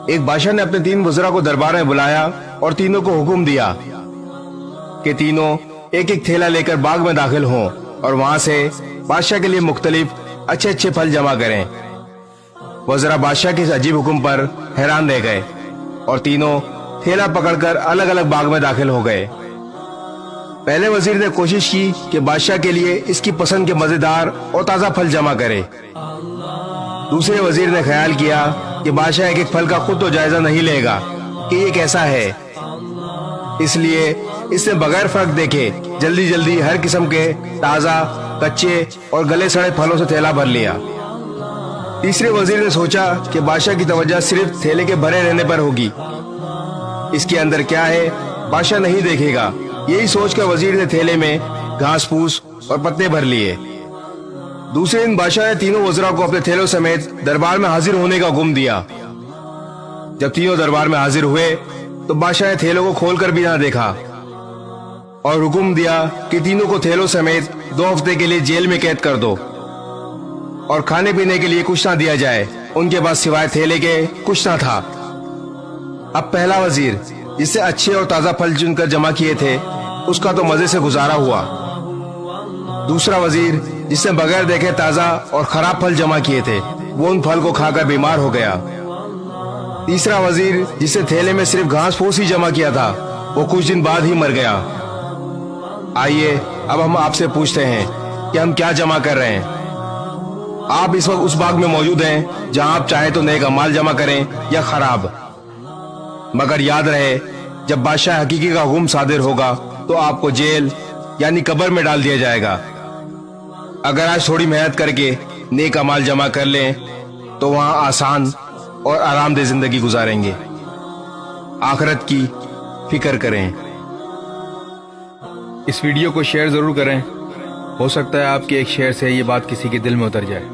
ایک بادشاہ نے اپنے 3 وزراء کو دربار میں بلایا اور تینوں کو حکم دیا کہ تینوں ایک ایک تھیلا لے کر باغ میں داخل ہوں اور وہاں سے بادشاہ کے لیے مختلف اچھے اچھے پھل جمع کریں۔ وزراء بادشاہ کے اس عجیب حکم پر حیران رہ گئے اور تینوں تھیلا پکڑ کر الگ الگ باغ میں داخل ہو گئے۔ پہلے وزیر نے کوشش کی کہ بادشاہ کے لیے اس کی پسند کے مزیدار اور تازہ پھل جمع کرے۔ دوسرے وزیر نے خیال کیا کہ بادشاہ ایک ایک پھل کا خود تو جائزہ نہیں لے گا کہ یہ کیسا ہے، اس لیے اس نے بغیر فرق دیکھے جلدی جلدی ہر قسم کے تازہ، کچے اور گلے سڑے پھلوں سے تھیلا بھر لیا۔ تیسرے وزیر نے سوچا کہ بادشاہ کی توجہ صرف تھیلے کے بھرے رہنے پر ہوگی، اس کے اندر کیا ہے بادشاہ نہیں دیکھے گا۔ یہی سوچ کر وزیر نے تھیلے میں گھاس پھوس اور پتے بھر لیے۔ دوسرے دن بادشاہ نے تینوں وزراء کو اپنے تھیلوں سمیت دربار میں حاضر ہونے کا حکم دیا۔ جب تینوں دربار میں حاضر ہوئے تو بادشاہ نے تھیلوں کو کھول کر بھی نہ دیکھا اور حکم دیا کہ تینوں کو تھیلوں سمیت 2 ہفتے کے لیے جیل میں قید کر دو اور کھانے پینے کے لیے کچھ نہ دیا جائے۔ ان کے پاس سوائے تھیلے کے کچھ نہ تھا۔ اب پہلا وزیر جس سے اچھے اور تازہ پھل چن کر جمع کیے تھے اس کا تو مزے سے گزارا ہوا۔ دوسرا وزیر جس نے بغیر دیکھے تازہ اور خراب پھل جمع کیے تھے وہ ان پھل کو کھا کر بیمار ہو گیا۔ تیسرا وزیر جس نے تھیلے میں صرف گھاس پھوس ہی جمع کیا تھا وہ کچھ دن بعد ہی مر گیا۔ آئیے اب ہم آپ سے پوچھتے ہیں کہ ہم کیا جمع کر رہے ہیں۔ آپ اس وقت اس باغ میں موجود ہیں جہاں آپ چاہیں تو نیک اعمال جمع کریں یا خراب، مگر یاد رہے جب بادشاہ حقیقی کا حکم صادر ہوگا تو آپ کو جیل یعنی قبر میں ڈال دیا جائے گا۔ اگر آج تھوڑی محنت کر کے نیک اعمال جمع کر لیں تو وہاں آسان اور آرام دہ زندگی گزاریں گے۔ آخرت کی فکر کریں۔ اس ویڈیو کو شیئر ضرور کریں، ہو سکتا ہے آپ کے ایک شیئر سے یہ بات کسی کے دل میں اتر جائے۔